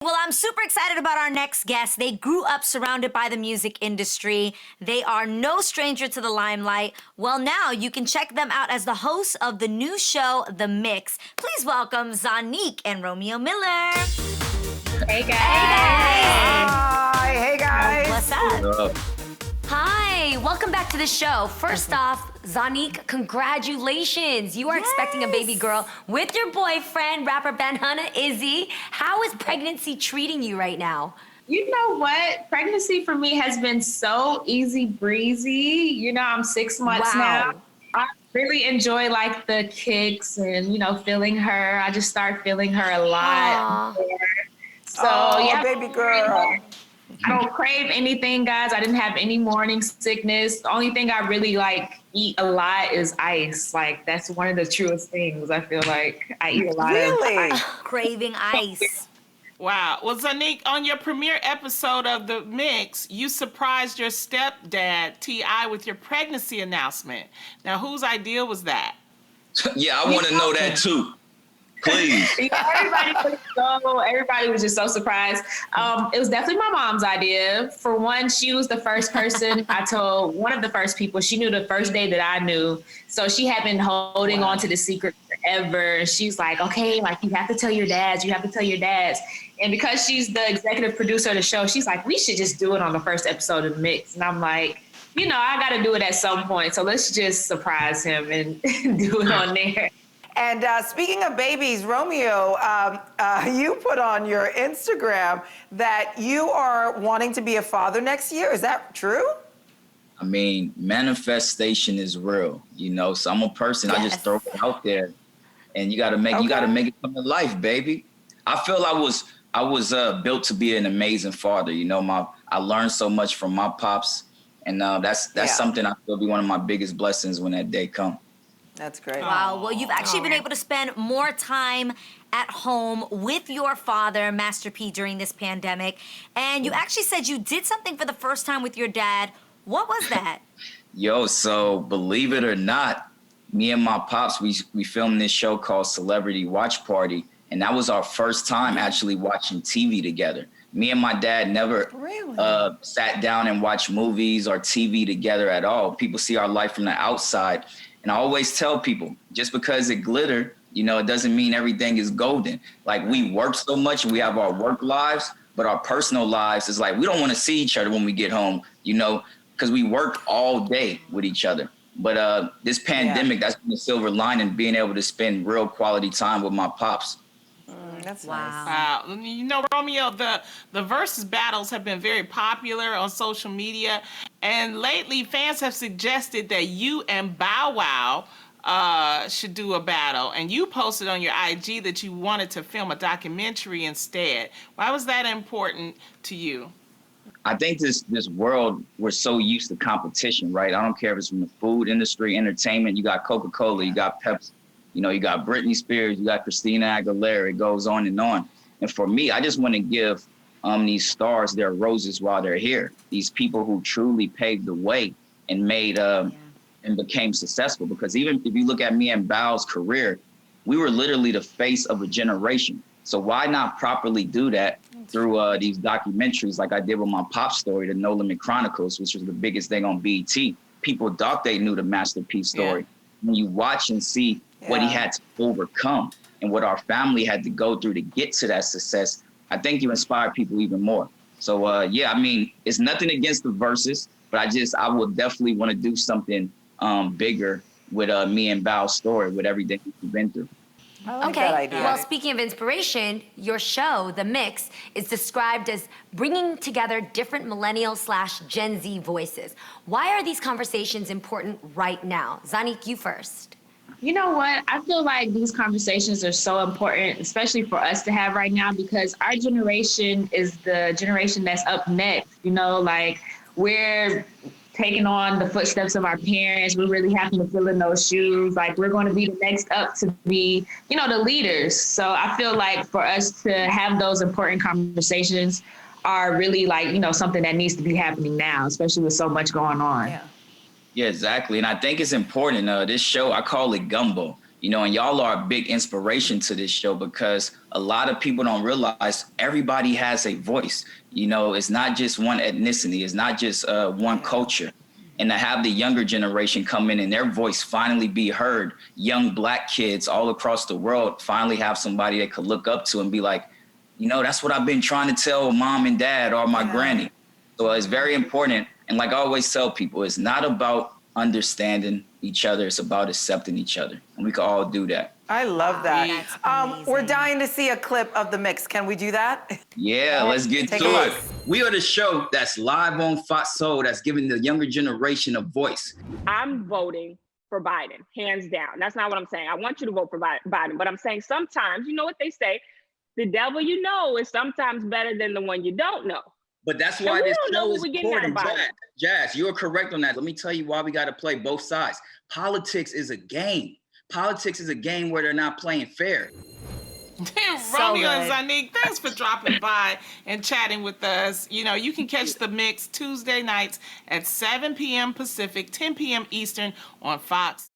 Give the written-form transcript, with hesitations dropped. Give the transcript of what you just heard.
Well, I'm super excited about our next guest. They grew up surrounded by the music industry. They are no stranger to the limelight. Well, now you can check them out as the hosts of the new show, The Mix. Please welcome Zonnique and Romeo Miller. Hey guys. Hi, hey guys. What's up? What up? Hi, welcome back to the show. First off, Zonnique, congratulations. You are expecting a baby girl with your boyfriend, rapper Ben Hunna Izzy. How is pregnancy treating you right now? You know what? Pregnancy for me has been so easy breezy. You know, I'm 6 months now. I really enjoy like the kicks and, feeling her. I just start feeling her a lot more. So yeah, baby girl. I don't crave anything, guys. I didn't have any morning sickness. The only thing I really eat a lot is ice. Like that's one of the truest things. I feel like I eat a lot of ice. Craving ice. Wow. Well, Zonnique, on your premiere episode of The Mix, you surprised your stepdad, T.I., with your pregnancy announcement. Now, whose idea was that? Yeah, I want to know that too. Please. Everybody was just so surprised. It was definitely my mom's idea. For one, she was the first person I told, one of the first people. She knew the first day that I knew. So she had been holding on to the secret forever. She's like, okay, like you have to tell your dads. You have to tell your dads. And because she's the executive producer of the show, she's like, we should just do it on the first episode of The Mix. And I'm like, I got to do it at some point. So let's just surprise him and do it on there. And speaking of babies, Romeo, you put on your Instagram that you are wanting to be a father next year. Is that true? I mean, manifestation is real, So I'm a person. I just throw it out there, and you got to make it come to life, baby. I feel I was built to be an amazing father. I learned so much from my pops, and that's something I feel be one of my biggest blessings when that day comes. That's great. Wow. Well, you've actually been able to spend more time at home with your father, Master P, during this pandemic. And you actually said you did something for the first time with your dad. What was that? So believe it or not, me and my pops, we filmed this show called Celebrity Watch Party. And that was our first time actually watching TV together. Me and my dad never sat down and watched movies or TV together at all. People see our life from the outside. And I always tell people, just because it glitter, it doesn't mean everything is golden. Like we work so much, we have our work lives, but our personal lives is like, we don't want to see each other when we get home, because we work all day with each other. But this pandemic, that's been the silver lining, being able to spend real quality time with my pops. That's nice. Wow. Romeo, the versus battles have been very popular on social media. And lately, fans have suggested that you and Bow Wow should do a battle. And you posted on your IG that you wanted to film a documentary instead. Why was that important to you? I think this world, we're so used to competition, right? I don't care if it's from the food industry, entertainment. You got Coca-Cola, you got Pepsi. You got Britney Spears, you got Christina Aguilera, it goes on and on. And for me, I just want to give these stars their roses while they're here. These people who truly paved the way and made and became successful. Because even if you look at me and Bow's career, we were literally the face of a generation. So why not properly do that through these documentaries like I did with my pop story, the No Limit Chronicles, which was the biggest thing on BET. People thought they knew the Master P story. When you watch and see what he had to overcome and what our family had to go through to get to that success, I think you inspire people even more. So, it's nothing against the verses, but I would definitely want to do something bigger with me and Bow's story, with everything we've been through. I like that idea. Well, speaking of inspiration, your show, The Mix, is described as bringing together different millennial/Gen Z voices. Why are these conversations important right now? Zonnique, you first. You know what? I feel like these conversations are so important, especially for us to have right now, because our generation is the generation that's up next. We're taking on the footsteps of our parents. We're really having to fill in those shoes. Like we're going to be the next up to be, the leaders. So I feel like for us to have those important conversations are really something that needs to be happening now, especially with so much going on. Yeah, exactly. And I think it's important. This show, I call it gumbo. You know, and y'all are a big inspiration to this show because a lot of people don't realize everybody has a voice. You know, it's not just one ethnicity. It's not just one culture. And to have the younger generation come in and their voice finally be heard, young Black kids all across the world finally have somebody they could look up to and be like, you know, that's what I've been trying to tell mom and dad or my granny. So it's very important. And like I always tell people, it's not about understanding each other. It's about accepting each other. And we can all do that. I love that. That's We're amazing. dying to see a clip of the mix. Can we do that? Yeah, let's get Take to a it. look. We are the show that's live on Fox Soul that's giving the younger generation a voice. I'm voting for Biden, hands down. That's not what I'm saying. I want you to vote for Biden, but I'm saying sometimes, you know what they say, the devil you know is sometimes better than the one you don't know. But that's And why we this don't know show what is we're getting out of important. Biden. Jazz, you're correct on that. Let me tell you why we got to play both sides. Politics is a game. Politics is a game where they're not playing fair. Romeo and good. Zonnique, thanks for dropping by and chatting with us. You know, you can catch the mix Tuesday nights at 7 p.m. Pacific, 10 p.m. Eastern on Fox